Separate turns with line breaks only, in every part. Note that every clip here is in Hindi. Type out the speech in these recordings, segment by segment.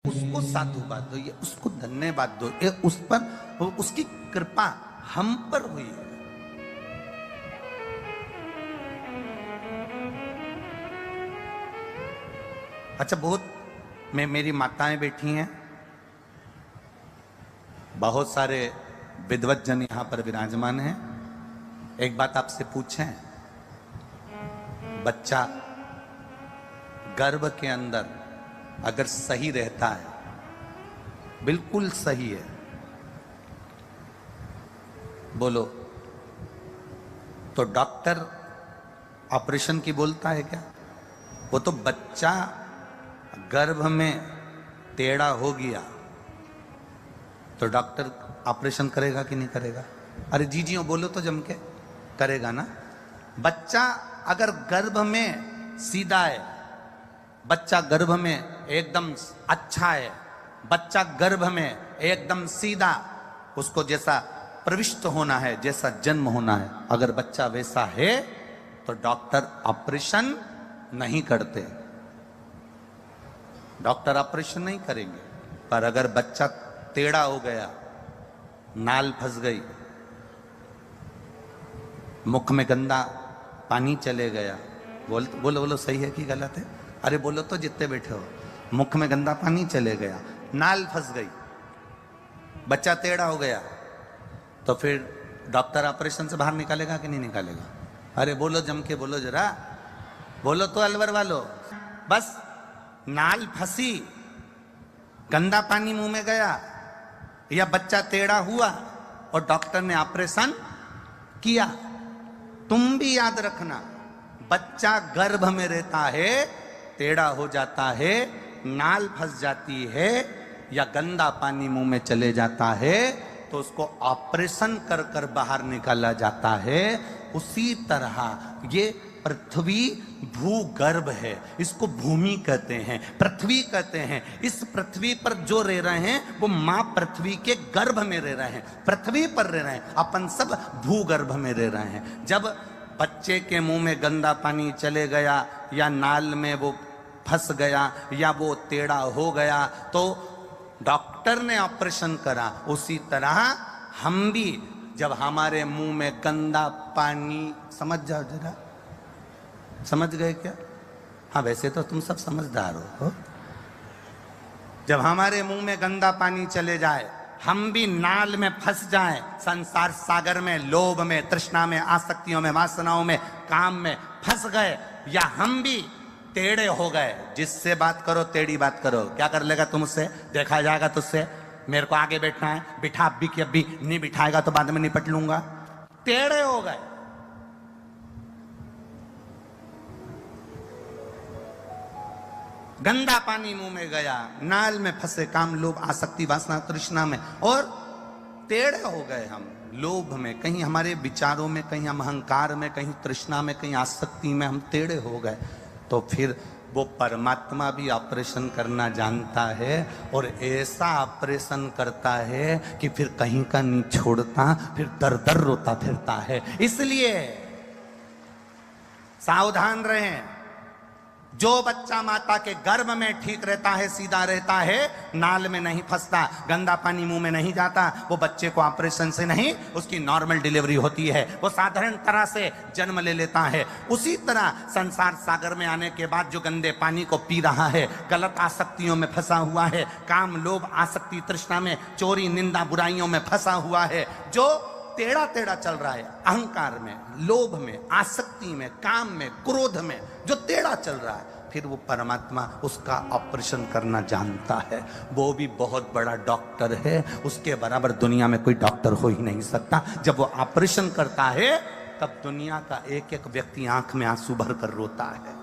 उसको साधुवाद दो, ये उसको धन्यवाद दो, ये उस पर उसकी कृपा हम पर हुई है। अच्छा, बहुत मेरी माताएं बैठी हैं, बहुत सारे विद्वत जन यहां पर विराजमान हैं। एक बात आपसे पूछें, बच्चा गर्भ के अंदर अगर सही रहता है, बिल्कुल सही है, बोलो तो डॉक्टर ऑपरेशन की बोलता है क्या? वो तो बच्चा गर्भ में टेढ़ा हो गया तो डॉक्टर ऑपरेशन करेगा कि नहीं करेगा? अरे जीजियों बोलो तो जम के, करेगा ना। बच्चा अगर गर्भ में सीधा है, बच्चा गर्भ में एकदम अच्छा है, बच्चा गर्भ में एकदम सीधा, उसको जैसा प्रविष्ट होना है, जैसा जन्म होना है, अगर बच्चा वैसा है तो डॉक्टर ऑपरेशन नहीं करते, डॉक्टर ऑपरेशन नहीं करेंगे। पर अगर बच्चा टेढ़ा हो गया, नाल फंस गई, मुख में गंदा पानी चले गया, बोलो बोलो सही है कि गलत है? अरे बोलो तो जितने बैठे हो, मुख में गंदा पानी चले गया, नाल फंस गई, बच्चा टेढ़ा हो गया, तो फिर डॉक्टर ऑपरेशन से बाहर निकालेगा कि नहीं निकालेगा? अरे बोलो जम के, बोलो जरा, बोलो तो अलवर वालो। बस नाल फंसी, गंदा पानी मुंह में गया, या बच्चा टेढ़ा हुआ और डॉक्टर ने ऑपरेशन किया, तुम भी याद रखना, बच्चा गर्भ में रहता है, टेढ़ा हो जाता है, नाल फंस जाती है, या गंदा पानी मुंह में चले जाता है, तो उसको ऑपरेशन कर कर बाहर निकाला जाता है। उसी तरह ये पृथ्वी भूगर्भ है, इसको भूमि कहते हैं, पृथ्वी कहते हैं। इस पृथ्वी पर जो रह रहे हैं वो मां पृथ्वी के गर्भ में रह रहे हैं, पृथ्वी पर रह रहे हैं, अपन सब भूगर्भ में रह रहे हैं। जब बच्चे के मुंह में गंदा पानी चले गया, या नाल में वो फंस गया, या वो टेढ़ा हो गया, तो डॉक्टर ने ऑपरेशन करा। उसी तरह हम भी, जब हमारे मुंह में गंदा पानी, समझ जाओ जरा, समझ गए क्या? हाँ, वैसे तो तुम सब समझदार हो। जब हमारे मुंह में गंदा पानी चले जाए, हम भी नाल में फंस जाएं, संसार सागर में, लोभ में, तृष्णा में, आसक्तियों में, वासनाओं में, काम में फंस गए, या हम भी टेढ़े हो गए, जिससे बात करो टेढ़ी बात करो, क्या कर लेगा तुमसे? देखा जाएगा तुझसे, मेरे को आगे बैठना है, बिठा अभी की अभी, नहीं बिठाएगा तो बाद में निपट लूंगा। टेढ़े हो गए, गंदा पानी मुंह में गया, नाल में फंसे, काम, लोभ, आसक्ति, वासना, तृष्णा में, और टेढ़े हो गए हम लोभ में, कहीं हमारे विचारों में, कहीं हम अहंकार में, कहीं तृष्णा में, कहीं आसक्ति में हम टेढ़े हो गए। तो फिर वो परमात्मा भी ऑपरेशन करना जानता है, और ऐसा ऑपरेशन करता है कि फिर कहीं का नहीं छोड़ता, फिर दर दर रोता फिरता है। इसलिए सावधान रहें। जो बच्चा माता के गर्भ में ठीक रहता है, सीधा रहता है, नाल में नहीं फंसता, गंदा पानी मुंह में नहीं जाता, वो बच्चे को ऑपरेशन से नहीं, उसकी नॉर्मल डिलीवरी होती है, वो साधारण तरह से जन्म ले लेता है। उसी तरह संसार सागर में आने के बाद जो गंदे पानी को पी रहा है, गलत आसक्तियों में फंसा हुआ है, काम, लोभ, आसक्ति, तृष्णा में, चोरी, निंदा, बुराइयों में फंसा हुआ है, जो टेढ़ा टेढ़ा चल रहा है, अहंकार में, लोभ में, आसक्ति में, काम में, क्रोध में, जो टेढ़ा चल रहा है, फिर वो परमात्मा उसका ऑपरेशन करना जानता है। वो भी बहुत बड़ा डॉक्टर है, उसके बराबर दुनिया में कोई डॉक्टर हो ही नहीं सकता। जब वो ऑपरेशन करता है, तब दुनिया का एक एक व्यक्ति आंख में आंसू भर कर रोता है।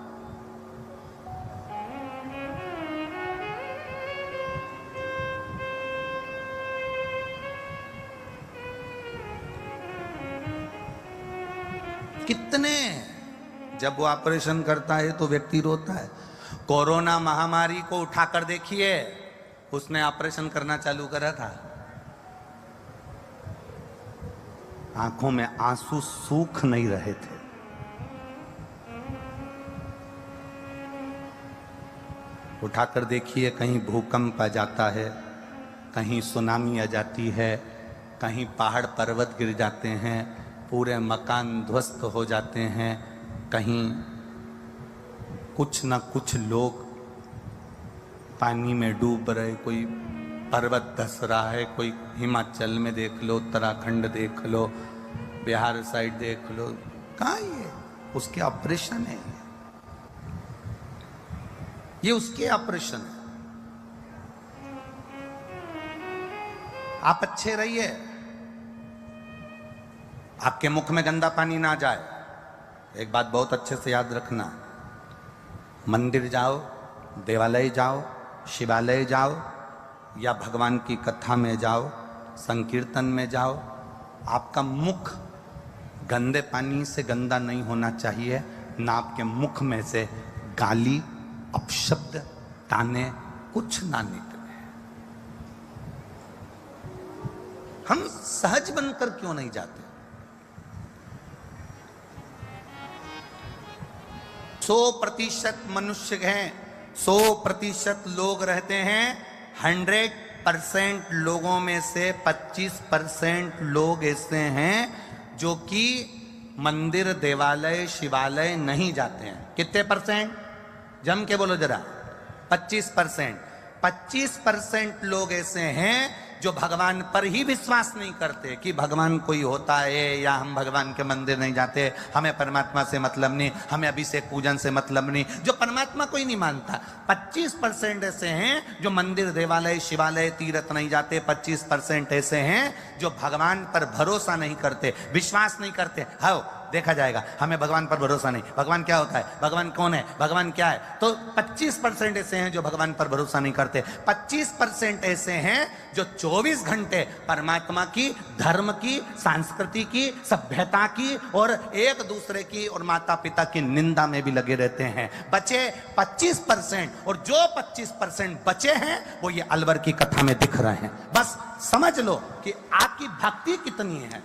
कितने, जब वो ऑपरेशन करता है तो व्यक्ति रोता है। कोरोना महामारी को उठाकर देखिए, उसने ऑपरेशन करना चालू करा था, आंखों में आंसू सूख नहीं रहे थे। उठाकर देखिए, कहीं भूकंप आ जाता है, कहीं सुनामी आ जाती है, कहीं पहाड़ पर्वत गिर जाते हैं, पूरे मकान ध्वस्त हो जाते हैं, कहीं कुछ ना कुछ लोग पानी में डूब रहे, कोई पर्वत धस रहा है, कोई हिमाचल में देख लो, उत्तराखंड देख लो, बिहार साइड देख लो, कहाँ ये उसके ऑपरेशन है, ये उसके ऑपरेशन है। आप अच्छे रहिए, आपके मुख में गंदा पानी ना जाए। एक बात बहुत अच्छे से याद रखना, मंदिर जाओ, देवालय जाओ, शिवालय जाओ या भगवान की कथा में जाओ, संकीर्तन में जाओ, आपका मुख गंदे पानी से गंदा नहीं होना चाहिए, ना आपके मुख में से गाली, अपशब्द, ताने कुछ ना निकले। हम सहज बनकर क्यों नहीं जाते? 100% मनुष्य हैं, 100% लोग रहते हैं, 100% लोगों में से 25% लोग ऐसे हैं जो कि मंदिर, देवालय, शिवालय नहीं जाते हैं। कितने परसेंट? जम के बोलो जरा। 25%। 25% लोग ऐसे हैं जो भगवान पर ही विश्वास नहीं करते कि भगवान कोई होता है, या हम भगवान के मंदिर नहीं जाते, हमें परमात्मा से मतलब नहीं, हमें अभिषेक पूजन से मतलब नहीं, जो परमात्मा कोई नहीं मानता। 25% ऐसे हैं जो मंदिर, देवालय, शिवालय, तीर्थ नहीं जाते। 25% ऐसे हैं जो भगवान पर भरोसा नहीं करते, विश्वास नहीं करते। हाँ, देखा जाएगा, हमें भगवान पर भरोसा नहीं, भगवान क्या होता है, भगवान कौन है, भगवान क्या है। तो 25% ऐसे हैं जो भगवान पर भरोसा नहीं करते। 25% ऐसे हैं जो 24 घंटे परमात्मा की, धर्म की, संस्कृति की, सभ्यता की और एक दूसरे की और माता पिता की निंदा में भी लगे रहते हैं। बचे 25%, और जो 25% बचे हैं वो ये अलवर की कथा में दिख रहे हैं। बस समझ लो कि आपकी भक्ति कितनी है।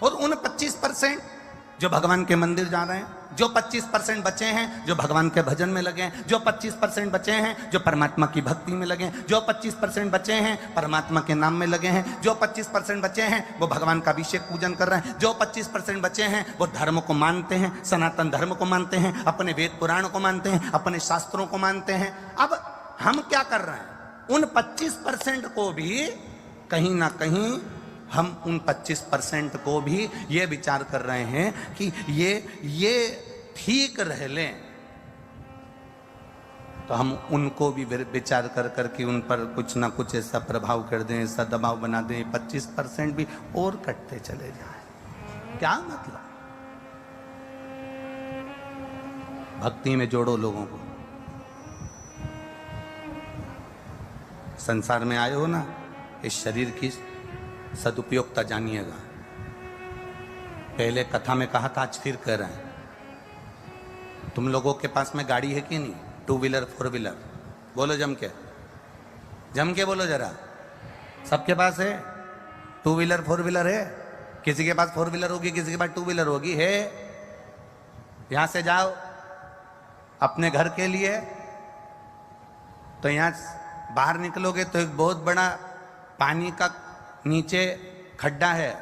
और उन 25% जो भगवान के मंदिर जा रहे हैं, जो 25% बचे हैं जो भगवान के भजन में लगे हैं, जो 25% बचे हैं जो परमात्मा की भक्ति में लगे हैं, जो 25% बचे हैं परमात्मा के नाम में लगे हैं, जो 25% बचे हैं वो भगवान का अभिषेक पूजन कर रहे हैं, जो 25% बचे हैं वो धर्म को मानते हैं, सनातन धर्म को मानते हैं, अपने वेद पुराण को मानते हैं, अपने शास्त्रों को मानते हैं। अब हम क्या कर रहे हैं, उन 25% को भी कहीं ना कहीं, हम उन 25% को भी ये विचार कर रहे हैं कि ये ठीक रह लें, तो हम उनको भी विचार कर करके उन पर कुछ ना कुछ ऐसा प्रभाव कर दें, ऐसा दबाव बना दें, 25% भी और कटते चले जाएं। क्या मतलब? भक्ति में जोड़ो लोगों को। संसार में आए हो ना, इस शरीर की सदुपयोगता जानिएगा। पहले कथा में कहा था, आज फिर कह रहे हैं। तुम लोगों के पास में गाड़ी है कि नहीं? 2 व्हीलर 4 व्हीलर बोलो, जम के बोलो जरा। सबके पास है 2 व्हीलर 4 व्हीलर है? किसी के पास 4 व्हीलर होगी, किसी के पास 2 व्हीलर होगी। है? यहां से जाओ अपने घर के लिए, तो यहां बाहर निकलोगे तो एक बहुत बड़ा पानी का नीचे खड्डा है,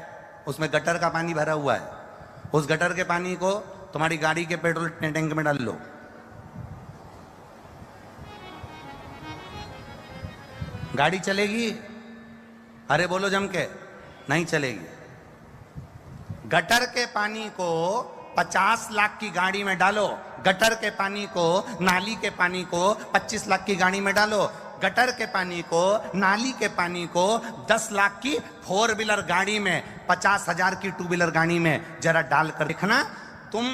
उसमें गटर का पानी भरा हुआ है। उस गटर के पानी को तुम्हारी गाड़ी के पेट्रोल टैंक में डाल लो, गाड़ी चलेगी? अरे बोलो जम के, नहीं चलेगी। गटर के पानी को 50 लाख की गाड़ी में डालो, गटर के पानी को, नाली के पानी को 25 लाख की गाड़ी में डालो, गटर के पानी को, नाली के पानी को 10 लाख की 4 व्हीलर गाड़ी में, 50,000 की 2 व्हीलर गाड़ी में जरा डालकर देखना। तुम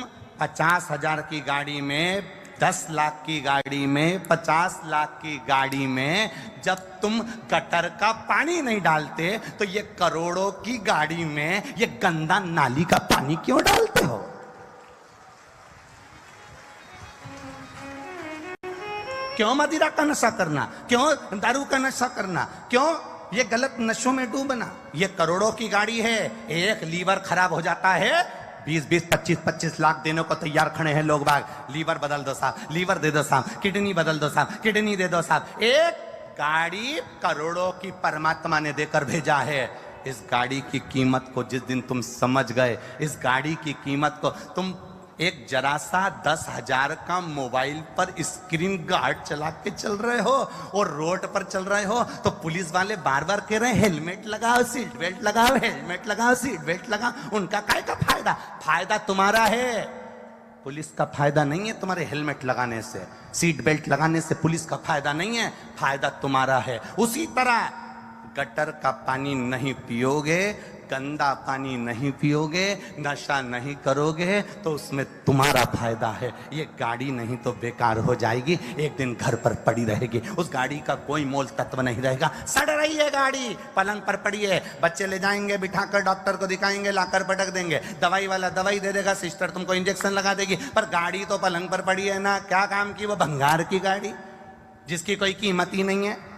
50,000 की गाड़ी में, 10 लाख की गाड़ी में, 50 लाख की गाड़ी में जब तुम गटर का पानी नहीं डालते, तो ये करोड़ों की गाड़ी में ये गंदा नाली का पानी क्यों डालते हो? क्यों मदिरा का नशा करना? क्यों दारू का नशा करना? क्यों ये गलत नशों में डूबना। ये करोड़ों की गाड़ी है, एक लीवर खराब हो जाता है 20-20, 25-25 लाख देने को तैयार खड़े हैं लोग बाग। लीवर बदल दो साहब, लीवर दे दो साहब, किडनी बदल दो साहब, किडनी दे दो साहब। एक गाड़ी करोड़ों की परमात्मा ने देकर भेजा है। इस गाड़ी की कीमत को जिस दिन तुम समझ गए, इस गाड़ी की कीमत को, तुम एक जरा सा 10,000 का मोबाइल पर स्क्रीन गार्ड चला के चल रहे हो और रोड पर चल रहे हो, तो पुलिस वाले बार बार कह रहे हैं हेलमेट लगाओ, सीट बेल्ट लगाओ, हेलमेट लगाओ, सीट बेल्ट लगाओ। उनका काय का फायदा? फायदा तुम्हारा है, पुलिस का फायदा नहीं है। तुम्हारे हेलमेट लगाने से, सीट बेल्ट लगाने से पुलिस का फायदा नहीं है, फायदा तुम्हारा है। उसी तरह गटर का पानी नहीं पियोगे, गंदा पानी नहीं पियोगे, नशा नहीं करोगे, तो उसमें तुम्हारा फायदा है। ये गाड़ी नहीं तो बेकार हो जाएगी, एक दिन घर पर पड़ी रहेगी, उस गाड़ी का कोई मोल तत्व नहीं रहेगा। सड़ रही है गाड़ी, पलंग पर पड़ी है, बच्चे ले जाएंगे, बिठाकर डॉक्टर को दिखाएंगे, लाकर पटक देंगे, दवाई वाला दवाई दे देगा, सिस्टर तुमको इंजेक्शन लगा देगी, पर गाड़ी तो पलंग पर पड़ी है ना। क्या काम की वो भंगार की गाड़ी जिसकी कोई कीमत ही नहीं है।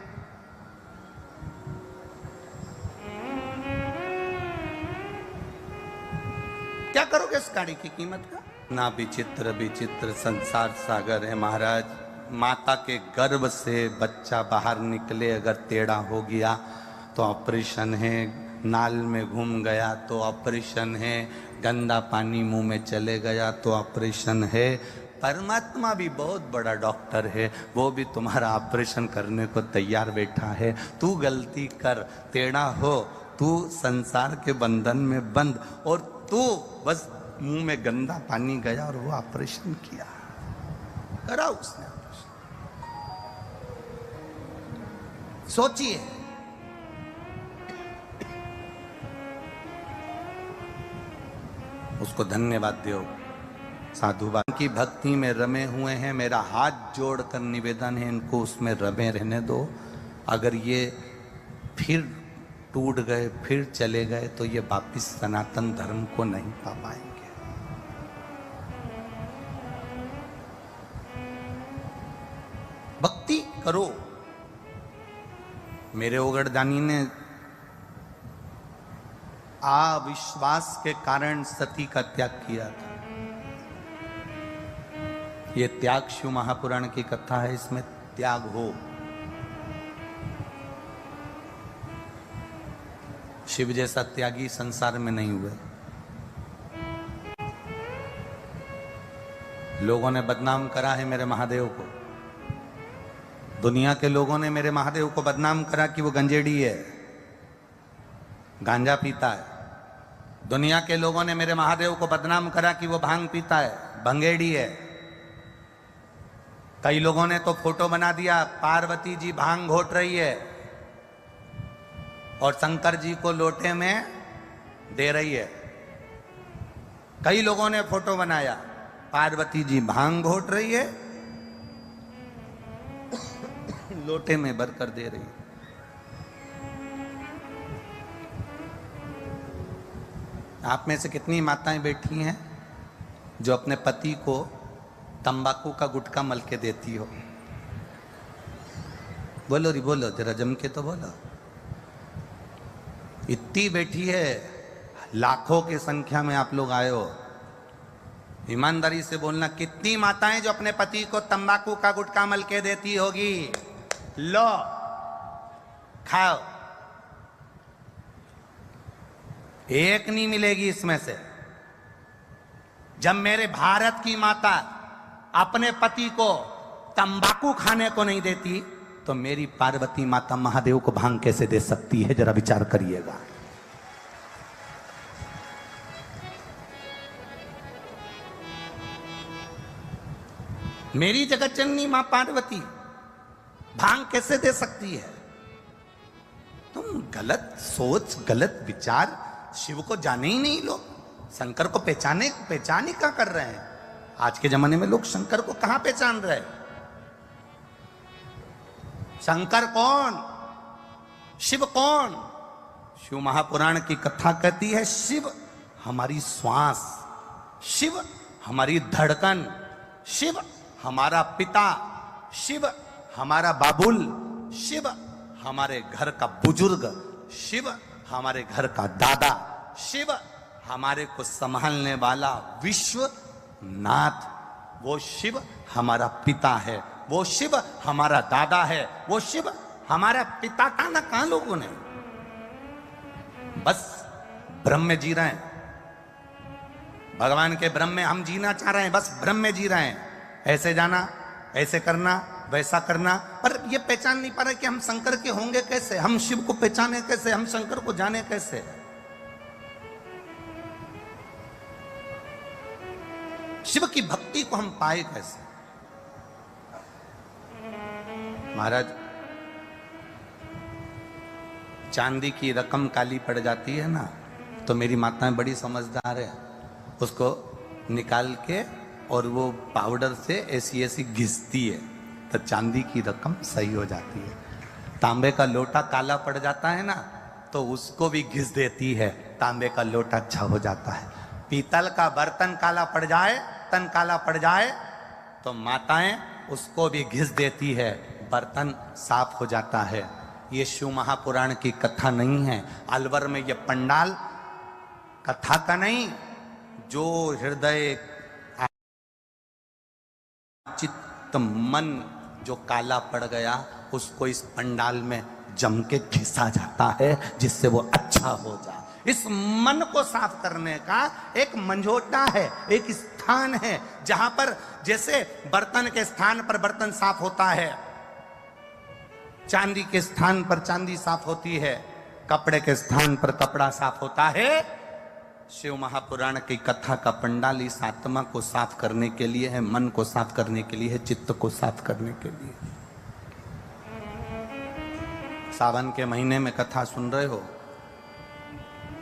क्या करोगे इस गाड़ी की कीमत का? ना विचित्र विचित्र संसार सागर है महाराज। माता के गर्भ से बच्चा बाहर निकले अगर टेढ़ा हो गया तो ऑपरेशन है, नाल में घूम गया तो ऑपरेशन है, गंदा पानी मुंह में चले गया तो ऑपरेशन है। परमात्मा भी बहुत बड़ा डॉक्टर है, वो भी तुम्हारा ऑपरेशन करने को तैयार बैठा है। तू गलती कर, टेढ़ा हो, तू संसार के बंधन में बंद, और तू बस मुंह में गंदा पानी गया और वो ऑपरेशन किया, करा उसने ऑपरेशन। सोचिए, उसको धन्यवाद दो। साधुवान की भक्ति में रमे हुए हैं, मेरा हाथ जोड़कर निवेदन है इनको उसमें रमे रहने दो। अगर ये फिर टूट गए, फिर चले गए, तो ये वापिस सनातन धर्म को नहीं पा पाएंगे। भक्ति करो। मेरे ओगड़दानी ने अविश्वास के कारण सती का त्याग किया था। ये त्याग शिव महापुराण की कथा है, इसमें त्याग हो। शिव जैसा त्यागी संसार में नहीं हुए। लोगों ने बदनाम करा है मेरे महादेव को, दुनिया के लोगों ने मेरे महादेव को बदनाम करा कि वो गंजेड़ी है, गांजा पीता है। दुनिया के लोगों ने मेरे महादेव को बदनाम करा कि वो भांग पीता है, भंगेड़ी है। कई लोगों ने तो फोटो बना दिया, पार्वती जी भांग घोट रही है और शंकर जी को लोटे में दे रही है। कई लोगों ने फोटो बनाया, पार्वती जी भांग घोट रही है, लोटे में भरकर दे रही है। आप में से कितनी माताएं बैठी हैं जो अपने पति को तंबाकू का गुटखा मल के देती हो? बोलो री बोलो, जरा जम के तो बोलो। इतनी बैठी है, लाखों की संख्या में आप लोग आए हो। ईमानदारी से बोलना, कितनी माताएं जो अपने पति को तंबाकू का गुटखा मल के देती होगी? लो खाओ, एक नहीं मिलेगी इसमें से। जब मेरे भारत की माता अपने पति को तंबाकू खाने को नहीं देती, तो मेरी पार्वती माता महादेव को भांग कैसे दे सकती है? जरा विचार करिएगा। मेरी जगत जननी मां पार्वती भांग कैसे दे सकती है? तुम गलत सोच, गलत विचार, शिव को जाने ही नहीं लोग, शंकर को पहचान ही क्या कर रहे हैं? आज के जमाने में लोग शंकर को कहां पहचान रहे हैं? शंकर कौन, शिव कौन? शिव महापुराण की कथा कहती है, शिव हमारी श्वास, शिव हमारी धड़कन, शिव हमारा पिता, शिव हमारा बाबुल, शिव हमारे घर का बुजुर्ग, शिव हमारे घर का दादा, शिव हमारे को संभालने वाला विश्वनाथ, वो शिव हमारा पिता है, वो शिव हमारा दादा है, वो शिव हमारा पिता था ना। कहां लोगों ने, बस भ्रम में जी रहे हैं, भगवान के भ्रम में हम जीना चाह रहे हैं, बस भ्रम में जी रहे हैं। ऐसे जाना, ऐसे करना, वैसा करना, पर ये पहचान नहीं पा रहे कि हम शंकर के होंगे कैसे, हम शिव को पहचाने कैसे, हम शंकर को जाने कैसे। शिव की भक्ति को हम पाए कैसे। महाराज, चांदी की रकम काली पड़ जाती है ना, तो मेरी माताएं बड़ी समझदार है, उसको निकाल के और वो पाउडर से ऐसी ऐसी घिसती है, तो चांदी की रकम सही हो जाती है। तांबे का लोटा काला पड़ जाता है ना, तो उसको भी घिस देती है, तांबे का लोटा अच्छा हो जाता है। पीतल का बर्तन काला पड़ जाए, तन काला पड़ जाए, तो माताएं उसको भी घिस देती है, बर्तन साफ हो जाता है। ये शिव महापुराण की कथा नहीं है, अलवर में ये पंडाल कथा का नहीं, जो हृदय चित्त मन जो काला पड़ गया, उसको इस पंडाल में जम के घिसा जाता है, जिससे वो अच्छा हो जाए। इस मन को साफ करने का एक मंझोटा है, एक स्थान है, जहां पर जैसे बर्तन के स्थान पर बर्तन साफ होता है, चांदी के स्थान पर चांदी साफ होती है, कपड़े के स्थान पर कपड़ा साफ होता है। शिव महापुराण की कथा का पंडाल इस आत्मा को साफ करने के लिए है, मन को साफ करने के लिए है, चित्त को साफ करने के लिए। सावन के महीने में कथा सुन रहे हो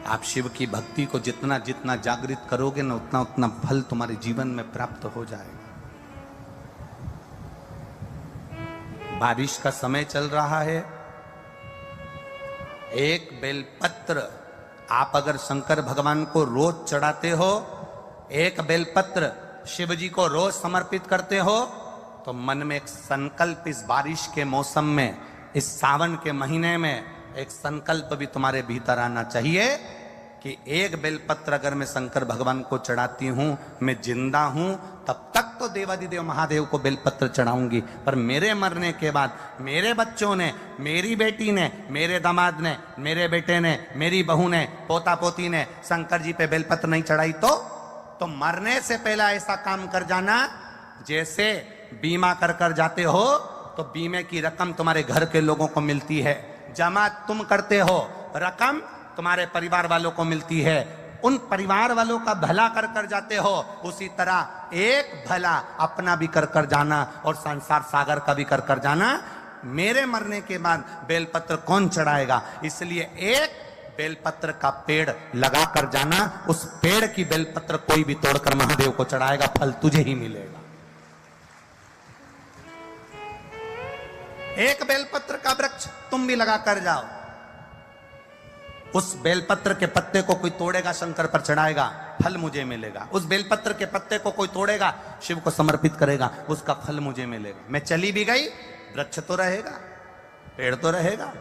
आप, शिव की भक्ति को जितना जितना जागृत करोगे ना, उतना उतना फल तुम्हारे जीवन में प्राप्त हो जाएगा। बारिश का समय चल रहा है, एक बेलपत्र आप अगर शंकर भगवान को रोज चढ़ाते हो, एक बेलपत्र शिव जी को रोज समर्पित करते हो, तो मन में एक संकल्प इस बारिश के मौसम में, इस सावन के महीने में एक संकल्प भी तुम्हारे भीतर आना चाहिए कि एक बेलपत्र अगर मैं शंकर भगवान को चढ़ाती हूं, मैं जिंदा हूं, तब तक तो देवादिदेव महादेव को बेलपत्र चढ़ाऊंगी, पर मेरे मरने के बाद मेरे बच्चों ने, मेरी बेटी ने, मेरे दामाद ने, मेरे बेटे ने, मेरी बहू ने, पोता पोती ने शंकर जी पे बेलपत्र नहीं चढ़ाई, तो मरने से पहला ऐसा काम कर जाना, जैसे बीमा कर कर जाते हो तो बीमे की रकम तुम्हारे घर के लोगों को मिलती है, जमा तुम करते हो, रकम तुम्हारे परिवार वालों को मिलती है, उन परिवार वालों का भला कर कर जाते हो, उसी तरह एक भला अपना भी कर कर जाना और संसार सागर का भी कर कर जाना। मेरे मरने के बाद बेलपत्र कौन चढ़ाएगा, इसलिए एक बेलपत्र का पेड़ लगा कर जाना, उस पेड़ की बेलपत्र कोई भी तोड़कर महादेव को चढ़ाएगा, फल तुझे ही मिलेगा। एक बेलपत्र का वृक्ष तुम भी लगा कर जाओ, उस बेलपत्र के पत्ते को कोई तोड़ेगा, शंकर पर चढ़ाएगा, फल मुझे मिलेगा। उस बेलपत्र के पत्ते को कोई तोड़ेगा, शिव को समर्पित करेगा, उसका फल मुझे मिलेगा। मैं चली भी गई, वृक्ष तो रहेगा, पेड़ तो रहेगा।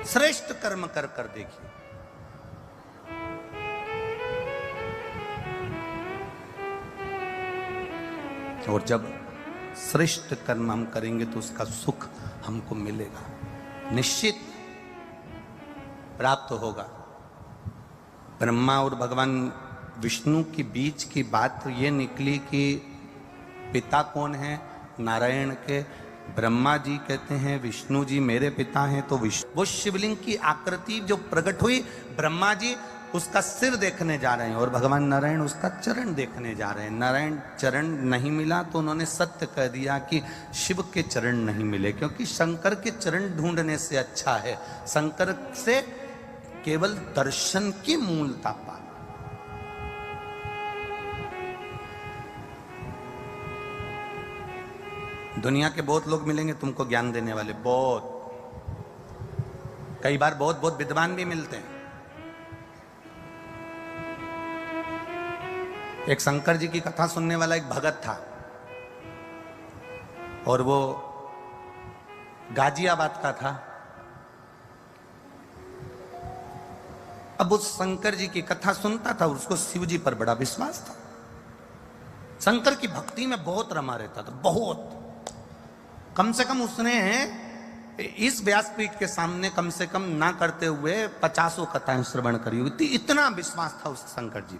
श्रेष्ठ कर्म कर कर देखिए। और जब श्रेष्ठ कर्म हम करेंगे तो उसका सुख हमको मिलेगा, निश्चित प्राप्त होगा। ब्रह्मा और भगवान विष्णु के बीच की बात तो ये निकली कि पिता कौन है, नारायण के। ब्रह्मा जी कहते हैं विष्णु जी मेरे पिता हैं, तो वो शिवलिंग की आकृति जो प्रकट हुई, ब्रह्मा जी उसका सिर देखने जा रहे हैं और भगवान नारायण उसका चरण देखने जा रहे हैं। नारायण चरण नहीं मिला तो उन्होंने सत्य कह दिया कि शिव के चरण नहीं मिले, क्योंकि शंकर के चरण ढूंढने से अच्छा है शंकर से केवल दर्शन की मूलता पाना। दुनिया के बहुत लोग मिलेंगे तुमको ज्ञान देने वाले, बहुत, कई बार बहुत बहुत विद्वान भी मिलते हैं। एक शंकर जी की कथा सुनने वाला एक भगत था और वो गाजियाबाद का था। अब उस शंकर जी की कथा सुनता था, उसको शिव जी पर बड़ा विश्वास था। शंकर की भक्ति में बहुत रमा रहता था, बहुत। कम से कम उसने इस व्यासपीठ के सामने कम से कम ना करते हुए 50 कथाएं श्रवण करी हुई थी, इतना विश्वास था उस शंकर जी।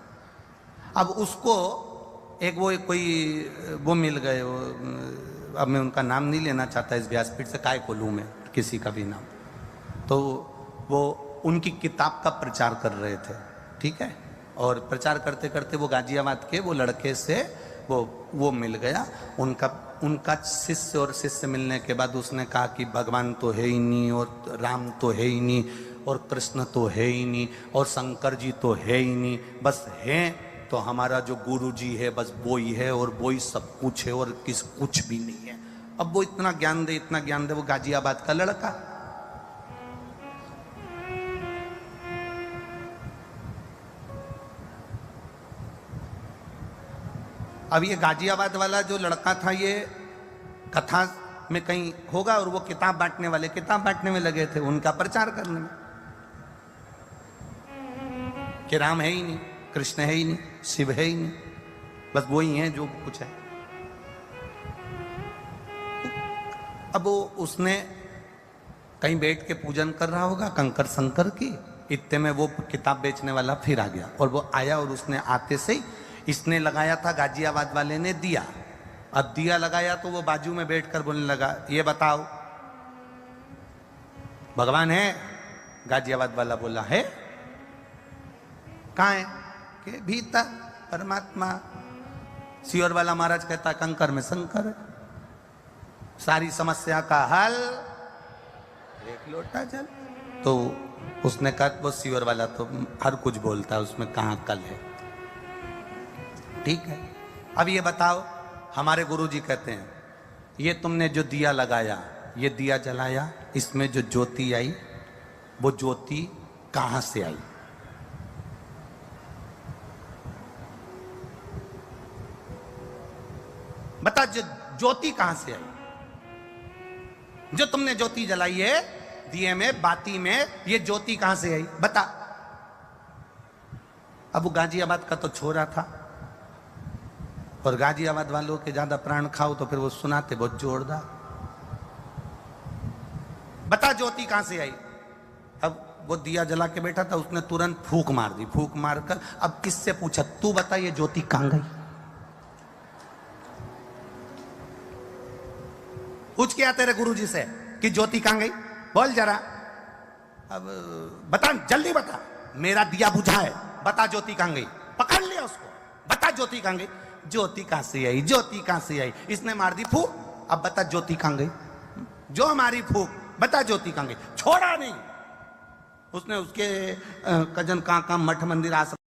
अब उसको एक कोई वो मिल गए, अब मैं उनका नाम नहीं लेना चाहता इस व्यासपीठ से, काय को लूं मैं किसी का भी नाम। तो वो उनकी किताब का प्रचार कर रहे थे, ठीक है। और प्रचार करते करते वो गाजियाबाद के वो लड़के से वो मिल गया, उनका शिष्य। और शिष्य मिलने के बाद उसने कहा कि भगवान तो है ही नहीं, और राम तो है ही नहीं, और कृष्ण तो है ही नहीं, और शंकर जी तो है ही नहीं, बस है तो हमारा जो गुरु जी है, बस वो ही है, और वो ही सब कुछ है, और कुछ भी नहीं है। अब वो इतना ज्ञान दे, इतना ज्ञान दे, वो गाजियाबाद का लड़का। अब ये गाजियाबाद वाला जो लड़का था, ये कथा में कहीं होगा, और वो किताब बांटने वाले किताब बांटने में लगे थे, उनका प्रचार करने में कि राम है ही नहीं, कृष्ण है ही नहीं, शिव है ही नहीं, बस वो ही है जो कुछ है। अब वो उसने कहीं बैठ के पूजन कर रहा होगा कंकर शंकर की, इतने में वो किताब बेचने वाला फिर आ गया। और वो आया और उसने आते से ही इसने लगाया था, गाजियाबाद वाले ने दिया। अब दिया लगाया तो वो बाजू में बैठकर बोलने लगा, ये बताओ भगवान है? गाजियाबाद वाला बोला है। कहाँ है? के भीतर परमात्मा। सियोर वाला महाराज कहता कंकर में शंकर है। सारी समस्या का हल एक लोटा जल। तो उसने कहा, वो सियोर वाला तो हर कुछ बोलता है, उसमें कहाँ कल है। ठीक है, अब ये बताओ, हमारे गुरुजी कहते हैं, ये तुमने जो दिया लगाया, ये दिया जलाया, इसमें जो ज्योति आई, वो ज्योति कहां से आई? बता, जो ज्योति कहां से आई? जो तुमने ज्योति जलाई है दिए में, बाती में, ये ज्योति कहां से आई? बता। अब वो गाजियाबाद का तो छोरा था, और गाजियाबाद वालों के ज्यादा प्राण खाओ तो फिर वो सुनाते बहुत जोरदार। बता ज्योति कहां से आई? अब वो दिया जला के बैठा था, उसने तुरंत फूंक मार दी। फूंक मारकर अब किससे पूछा, तू बता ये ज्योति कहां गई? पूछ के आ तेरे गुरुजी से कि ज्योति कहां गई, बोल जरा। अब बता, जल्दी बता, मेरा दिया बुझा है, बता ज्योति कहां गई। पकड़ लिया उसको, बता ज्योति कहां गई। ज्योति कहां से आई? ज्योति कहां से आई? इसने मार दी फूंक। अब बता ज्योति कहां गई? जो हमारी फूंक, बता ज्योति कहां गई। छोड़ा नहीं उसने। उसके कजन कहां मठ मंदिर आश्रम